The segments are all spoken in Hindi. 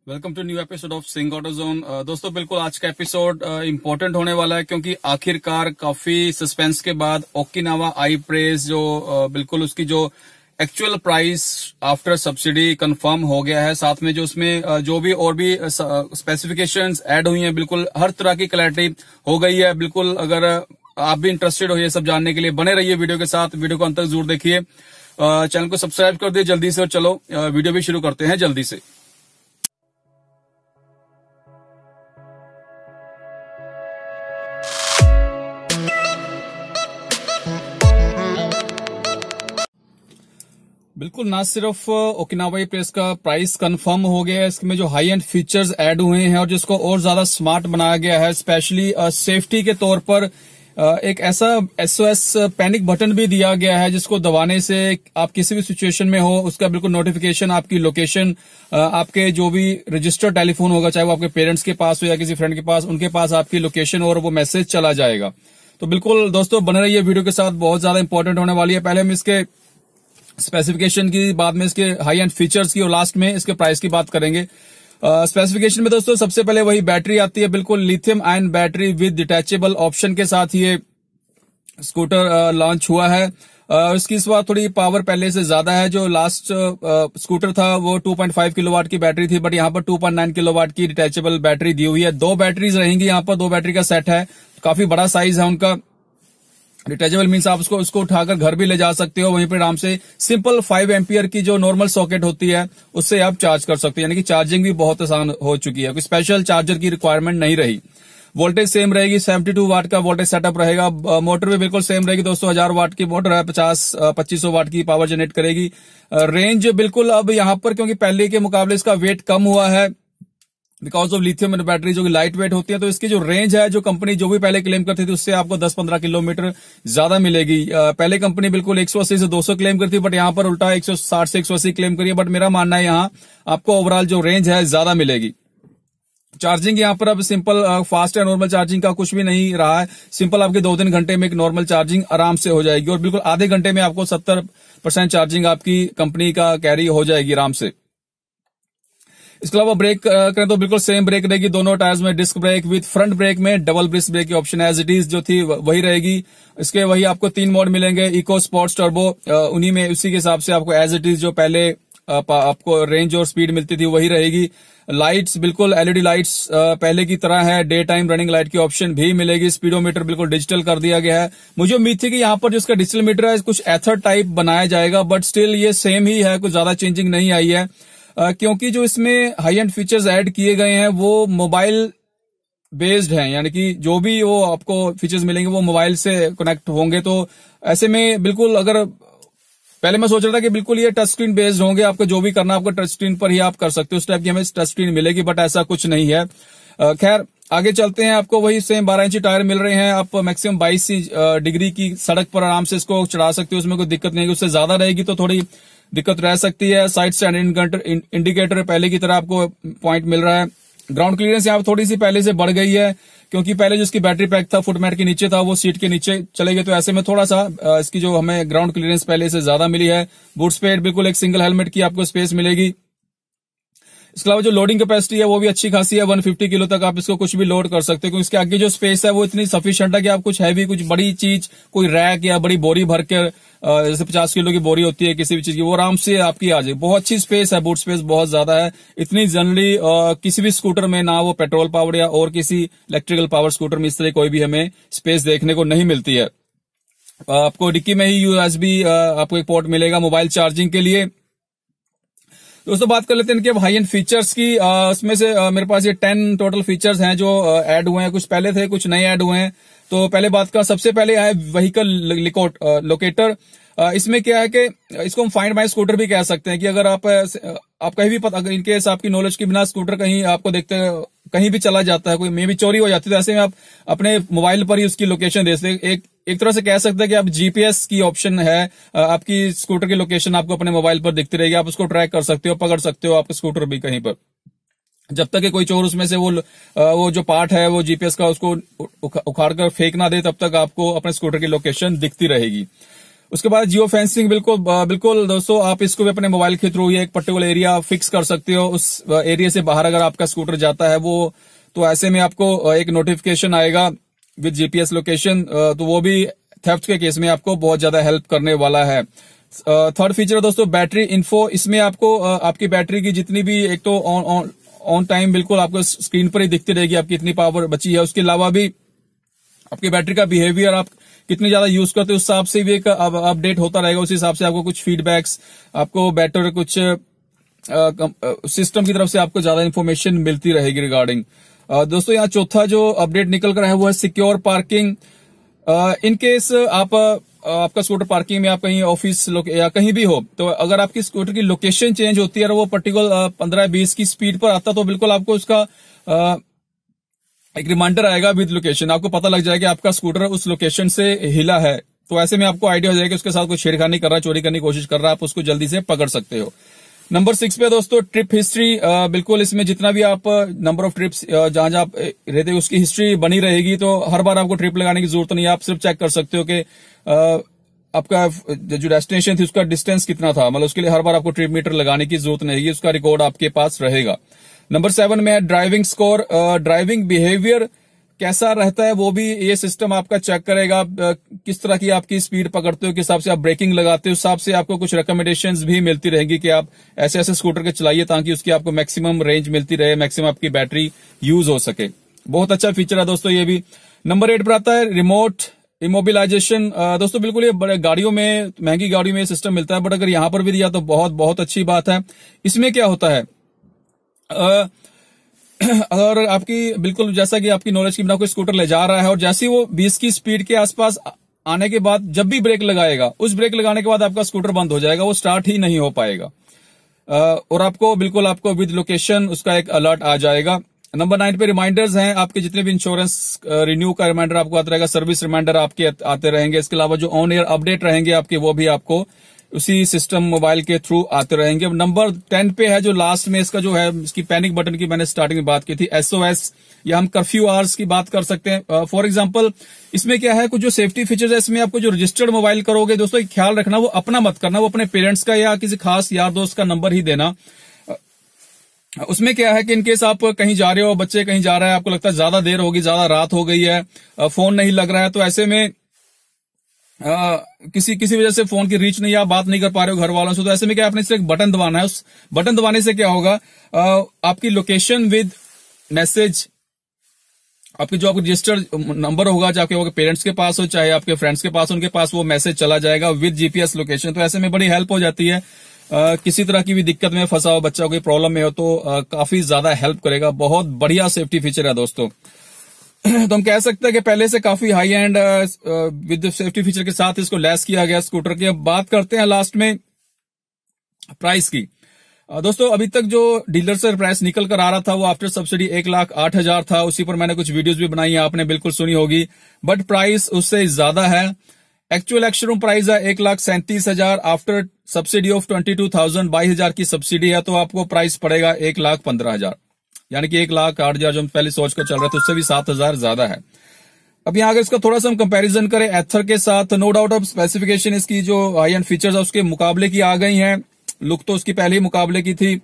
Welcome to new episode of Singh Autozone. दोस्तों बिल्कुल आज का एपिसोड इम्पोर्टेंट होने वाला है क्योंकि आखिरकार काफी सस्पेंस के बाद ओकिनावा आई प्रेस जो बिल्कुल उसकी जो actual price after subsidy confirm हो गया है। साथ में जो उसमें जो भी और भी स्पेसिफिकेशंस ऐड हुई हैं, बिल्कुल हर तरह की क्लैरिटी हो गई है। बिल्कुल अगर आप भी इंटरेस्टेड हो ये सब जानने के लिए बने रहिए वीडियो के साथ, वीडियो को अंत तक जरूर देखिए। चैनल को सब्सक्राइब कर दिए जल्दी से और चलो वीडियो भी शुरू करते हैं जल्दी से। बिल्कुल ना सिर्फ ओकिनावा प्रेस का प्राइस कंफर्म हो गया है, इसमें जो हाई एंड फीचर्स ऐड हुए हैं और जिसको और ज्यादा स्मार्ट बनाया गया है। स्पेशली सेफ्टी के तौर पर एक ऐसा SOS पैनिक बटन भी दिया गया है जिसको दबाने से आप किसी भी सिचुएशन में हो उसका बिल्कुल नोटिफिकेशन, आपकी लोकेशन, आपके जो भी रजिस्टर्ड टेलीफोन होगा, चाहे वो आपके पेरेंट्स के पास हो या किसी फ्रेंड के पास, उनके पास आपकी लोकेशन और वो मैसेज चला जाएगा। तो बिल्कुल दोस्तों बने रहिए वीडियो के साथ, बहुत ज्यादा इंपॉर्टेंट होने वाली है। पहले हम इसके स्पेसिफिकेशन की, बाद में इसके हाई एंड फीचर्स की और लास्ट में इसके प्राइस की बात करेंगे। स्पेसिफिकेशन में दोस्तों सबसे पहले वही बैटरी आती है, बिल्कुल lithium ion battery with detachable option के साथ ये स्कूटर लॉन्च हुआ है। इसकी इस बार थोड़ी पावर पहले से ज्यादा है। जो लास्ट स्कूटर था वो 2.5 किलोवाट की बैटरी थी, बट यहाँ पर 2.9 किलोवाट की डिटैचेबल बैटरी दी हुई है। 2 बैटरीज रहेंगी यहाँ पर, 2 बैटरी का सेट है, काफी बड़ा साइज है उनका। डिटैचेबल मीन्स आप उसको उठाकर घर भी ले जा सकते हो, वहीं पर आराम से सिंपल 5 एम्पियर की जो नॉर्मल सॉकेट होती है उससे आप चार्ज कर सकते हो, यानी कि चार्जिंग भी बहुत आसान हो चुकी है, कोई स्पेशल चार्जर की रिक्वायरमेंट नहीं रही। वोल्टेज सेम रहेगी, 72 वाट का वोल्टेज सेटअप रहेगा। मोटर भी बिल्कुल सेम रहेगी दोस्तों, 1000 वाट की मोटर है, 2500 वाट की पावर जनरेट करेगी। रेंज बिल्कुल अब यहाँ पर क्योंकि पहले के मुकाबले इसका वेट कम हुआ है बिकॉज ऑफ लिथियम बैटरी जो कि लाइट वेट होती है, तो इसकी जो रेंज है, जो कंपनी जो भी पहले क्लेम करती थी उससे आपको 10-15 किलोमीटर ज्यादा मिलेगी। पहले कंपनी बिल्कुल 180 से 200 क्लेम करती, बट यहाँ पर उल्टा 160 से 180 क्लेम करिए। बट मेरा मानना है यहाँ आपको ओवरऑल जो रेंज है ज्यादा मिलेगी। चार्जिंग यहाँ पर अब सिंपल फास्ट है, नॉर्मल चार्जिंग का कुछ भी नहीं रहा है। सिंपल आपके 2-3 घंटे में एक नॉर्मल चार्जिंग आराम से हो जाएगी और बिल्कुल आधे घंटे में आपको 70% चार्जिंग आपकी कंपनी का कैरी हो जाएगी आराम से। इसके अलावा ब्रेक करें तो बिल्कुल सेम ब्रेक रहेगी, दोनों टायर्स में disc brake with front brake में डबल डिस्क ब्रेक की ऑप्शन एज इट इज जो थी वही रहेगी। इसके वही आपको 3 मोड मिलेंगे, इको, स्पोर्ट्स, टर्बो, उन्हीं में उसी के हिसाब से आपको एज इट इज जो पहले आपको रेंज और स्पीड मिलती थी वही रहेगी। लाइट्स बिल्कुल LED लाइट्स पहले की तरह है, डे टाइम रनिंग लाइट की ऑप्शन भी मिलेगी। स्पीडोमीटर बिल्कुल डिजिटल कर दिया गया है। मुझे उम्मीद थी कि यहाँ पर जो इसका डिजिटल मीटर है कुछ एथर टाइप बनाया जाएगा, बट स्टिल ये सेम ही है, कुछ ज्यादा चेंजिंग नहीं आई है। क्योंकि जो इसमें हाई एंड फीचर्स ऐड किए गए हैं वो मोबाइल बेस्ड हैं, यानी कि जो भी वो आपको फीचर्स मिलेंगे वो मोबाइल से कनेक्ट होंगे। तो ऐसे में बिल्कुल अगर पहले मैं सोच रहा था कि बिल्कुल ये टच स्क्रीन बेस्ड होंगे, आपको जो भी करना आपको टच स्क्रीन पर ही आप कर सकते हो, उस टाइप की हमें टच स्क्रीन मिलेगी, बट ऐसा कुछ नहीं है। खैर आगे चलते हैं, आपको वही सेम 12 इंची टायर मिल रहे हैं। आप मैक्सिमम 22 डिग्री की सड़क पर आराम से इसको चढ़ा सकते हो, उसमें कोई दिक्कत नहीं है। उससे ज्यादा रहेगी तो थोड़ी दिक्कत रह सकती है। साइड स्टैंड इंडिकेटर पहले की तरह आपको पॉइंट मिल रहा है। ग्राउंड क्लियरेंस यहाँ थोड़ी सी पहले से बढ़ गई है क्योंकि पहले जो इसकी बैटरी पैक था फुटमैट के नीचे था, वो सीट के नीचे चले गए, तो ऐसे में थोड़ा सा इसकी जो हमें ग्राउंड क्लियरेंस पहले से ज्यादा मिली है। बूट स्पेस बिल्कुल एक सिंगल हेलमेट की आपको स्पेस मिलेगी। इसके अलावा जो लोडिंग कैपेसिटी है वो भी अच्छी खासी है, 150 किलो तक आप इसको कुछ भी लोड कर सकते हो, क्योंकि इसके आगे जो स्पेस है वो इतनी सफिशिएंट है कि आप कुछ हैवी, कुछ बड़ी चीज, कोई रैक या बड़ी बोरी भर के जैसे 50 किलो की बोरी होती है किसी भी चीज की, वो आराम से आपकी आ जाए। बहुत अच्छी स्पेस है, बूट स्पेस बहुत ज्यादा है। इतनी जनरली किसी भी स्कूटर में, ना वो पेट्रोल पावर या और किसी इलेक्ट्रिकल पावर स्कूटर में इस तरह कोई भी हमें स्पेस देखने को नहीं मिलती है। आपको डिक्की में ही USB आपको एक पोर्ट मिलेगा मोबाइल चार्जिंग के लिए। दोस्तों बात कर लेते हैं इनके हाई एंड फीचर्स की। उसमें से मेरे पास ये 10 टोटल फीचर्स हैं जो ऐड हुए हैं, कुछ पहले थे कुछ नए ऐड हुए हैं। तो पहले बात का सबसे पहले है व्हीकल लोकेटर। इसमें क्या है कि इसको हम फाइंड माई स्कूटर भी कह सकते हैं कि अगर आप कहीं भी अगर इनकेस आपकी नॉलेज के बिना स्कूटर कहीं आपको देखते कहीं भी चला जाता है, कोई मे भी चोरी हो जाती है, तो ऐसे में आप अपने मोबाइल पर ही उसकी लोकेशन दे सकते। एक तरह से कह सकते हैं कि आप GPS की ऑप्शन है, आपकी स्कूटर की लोकेशन आपको अपने मोबाइल पर दिखती रहेगी, आप उसको ट्रैक कर सकते हो, पकड़ सकते हो आपका स्कूटर भी कहीं पर। जब तक कि कोई चोर उसमें से वो जो पार्ट है वो GPS का उसको उखाड़ कर फेंक ना दे, तब तक आपको अपने स्कूटर की लोकेशन दिखती रहेगी। उसके बाद जियो फेंसिंग, बिल्कुल दोस्तों, आप इसको भी अपने मोबाइल के थ्रू एक पर्टिकुलर एरिया फिक्स कर सकते हो। उस एरिया से बाहर अगर आपका स्कूटर जाता है वो, तो ऐसे में आपको एक नोटिफिकेशन आएगा विद जीपीएस लोकेशन, तो वो भी थेफ्ट के केस में आपको बहुत ज्यादा हेल्प करने वाला है। थर्ड फीचर है दोस्तों बैटरी इन्फो। इसमें आपको आपकी बैटरी की जितनी भी, एक तो ऑन टाइम बिल्कुल आपको स्क्रीन पर ही दिखती रहेगी आपकी इतनी पावर बची है। उसके अलावा भी आपकी बैटरी का बिहेवियर, आप कितनी ज्यादा यूज करते हो उस हिसाब से भी एक अपडेट होता रहेगा। उस हिसाब से आपको कुछ फीडबैक्स, आपको बेटर कुछ सिस्टम की तरफ से आपको ज्यादा इन्फॉर्मेशन मिलती रहेगी रिगार्डिंग। दोस्तों यहाँ चौथा जो अपडेट निकल कर है वो है सिक्योर पार्किंग। इन केस आपका स्कूटर पार्किंग में, आप कहीं ऑफिस या कहीं भी हो, तो अगर आपकी स्कूटर की लोकेशन चेंज होती है और वो पर्टिकुलर 15-20 की स्पीड पर आता, तो बिल्कुल आपको उसका एक रिमाइंडर आएगा विद लोकेशन। आपको पता लग जाएगा कि आपका स्कूटर उस लोकेशन से हिला है, तो ऐसे में आपको आइडिया हो जाएगा कि उसके साथ कोई छेड़खानी कर रहा है, चोरी करने की कोशिश कर रहा है, आप उसको जल्दी से पकड़ सकते हो। नंबर 6 पे दोस्तों ट्रिप हिस्ट्री। बिल्कुल इसमें जितना भी आप नंबर ऑफ ट्रिप्स जहां जहां आप रहते हो उसकी हिस्ट्री बनी रहेगी, तो हर बार आपको ट्रिप लगाने की जरूरत नहीं है। आप सिर्फ चेक कर सकते हो कि आपका जो डेस्टिनेशन थी उसका डिस्टेंस कितना था, मतलब उसके लिए हर बार आपको ट्रिप मीटर लगाने की जरूरत नहीं है, उसका रिकॉर्ड आपके पास रहेगा। नंबर 7 में है ड्राइविंग स्कोर। ड्राइविंग बिहेवियर कैसा रहता है वो भी ये सिस्टम आपका चेक करेगा। किस तरह की आपकी स्पीड पकड़ते हो, किस हिसाब से आप ब्रेकिंग लगाते हो, उस हिसाब से आपको कुछ रिकमेंडेशंस भी मिलती रहेंगी कि आप ऐसे ऐसे स्कूटर के चलाइए ताकि उसकी आपको मैक्सिमम रेंज मिलती रहे, मैक्सिमम आपकी बैटरी यूज हो सके। बहुत अच्छा फीचर है दोस्तों ये भी। नंबर 8 पर आता है रिमोट इमोबिलाइजेशन। दोस्तों बिल्कुल ये बड़े गाड़ियों में, महंगी गाड़ियों में ये सिस्टम मिलता है, बट अगर यहां पर भी दिया तो बहुत बहुत अच्छी बात है। इसमें क्या होता है, अगर आपकी बिल्कुल जैसा कि आपकी नॉलेज की बिना कोई स्कूटर ले जा रहा है और जैसे ही वो 20 की स्पीड के आसपास आने के बाद जब भी ब्रेक लगाएगा, उस ब्रेक लगाने के बाद आपका स्कूटर बंद हो जाएगा, वो स्टार्ट ही नहीं हो पाएगा। और आपको बिल्कुल आपको विद लोकेशन उसका एक अलर्ट आ जाएगा। नंबर 9 पे रिमाइंडर्स हैं। आपके जितने भी इंश्योरेंस रिन्यू का रिमाइंडर आपको आता रहेगा, सर्विस रिमाइंडर आपके आते रहेंगे। इसके अलावा जो ऑन एयर अपडेट रहेंगे आपके, वो भी आपको उसी सिस्टम मोबाइल के थ्रू आते रहेंगे। नंबर 10 पे है जो लास्ट में इसका जो है, इसकी पैनिक बटन की मैंने स्टार्टिंग में बात की थी, SOS, या हम कर्फ्यू आवर्स की बात कर सकते हैं। फॉर एग्जांपल इसमें क्या है, कुछ जो सेफ्टी फीचर्स है इसमें, आपको जो रजिस्टर्ड मोबाइल करोगे दोस्तों, ख्याल रखना वो अपना मत करना, वो अपने पेरेंट्स का या किसी खास यार दोस्त का नंबर ही देना। उसमें क्या है कि इनकेस आप कहीं जा रहे हो, बच्चे कहीं जा रहा है, आपको लगता है ज्यादा देर होगी, ज्यादा रात हो गई है, फोन नहीं लग रहा है, तो ऐसे में किसी वजह से फोन की रीच नहीं, आप बात नहीं कर पा रहे हो घर वालों से, तो ऐसे में क्या आपने सिर्फ एक बटन दबाना है। उस बटन दबाने से क्या होगा, आपकी लोकेशन विद मैसेज, आपकी जो आपको रजिस्टर्ड नंबर होगा, चाहे आपके पेरेंट्स के पास हो चाहे आपके फ्रेंड्स के पास, उनके पास वो मैसेज चला जाएगा विद जीपीएस लोकेशन। तो ऐसे में बड़ी हेल्प हो जाती है। किसी तरह की भी दिक्कत में फंसा हो बच्चा, कोई प्रॉब्लम में हो, तो काफी ज्यादा हेल्प करेगा। बहुत बढ़िया सेफ्टी फीचर है दोस्तों। तो हम कह सकते हैं कि पहले से काफी high and with safety feature के साथ इसको लैस किया गया स्कूटर की। अब बात करते हैं लास्ट में प्राइस की। दोस्तों अभी तक जो डीलर से प्राइस निकल कर आ रहा था वो आफ्टर सब्सिडी 1,08,000 था। उसी पर मैंने कुछ वीडियोस भी बनाई है, आपने बिल्कुल सुनी होगी, बट प्राइस उससे ज्यादा है। एक्चुअल एक्सशोरूम प्राइस है 1,37,000। आफ्टर सब्सिडी ऑफ 22,000, 22,000 की सब्सिडी है, तो आपको प्राइस पड़ेगा 1,15,000, यानी कि 1,08,000 जो हम पहले सोच कर चल रहे थे उससे भी 7,000 ज्यादा है। अब यहाँ अगर इसका थोड़ा सा हम कंपैरिजन करें एथर के साथ, नो डाउट अब स्पेसिफिकेशन इसकी जो हाई एंड फीचर्स है उसके मुकाबले की आ गई हैं। लुक तो उसकी पहले ही मुकाबले की थी,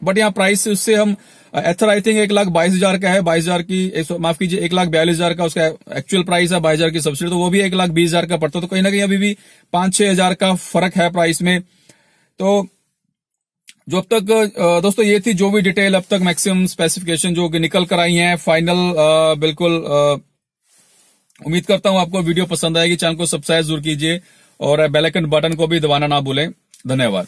बट यहाँ प्राइस उससे हम, एथर आई थिंक 1,22,000 का है, 22,000 की, माफ कीजिए 1,42,000 का उसका एक्चुअल प्राइस है, 22,000 की सब्सिडी, तो वो भी 1,20,000 का पड़ता है। तो कहीं ना कहीं अभी भी 5-6 हजार का फर्क है प्राइस में। तो जो अब तक दोस्तों ये थी जो भी डिटेल अब तक मैक्सिमम स्पेसिफिकेशन जो निकल कर आई हैं फाइनल। बिल्कुल उम्मीद करता हूं आपको वीडियो पसंद आएगी। चैनल को सब्सक्राइब जरूर कीजिए और बेल आइकन बटन को भी दबाना ना भूलें। धन्यवाद।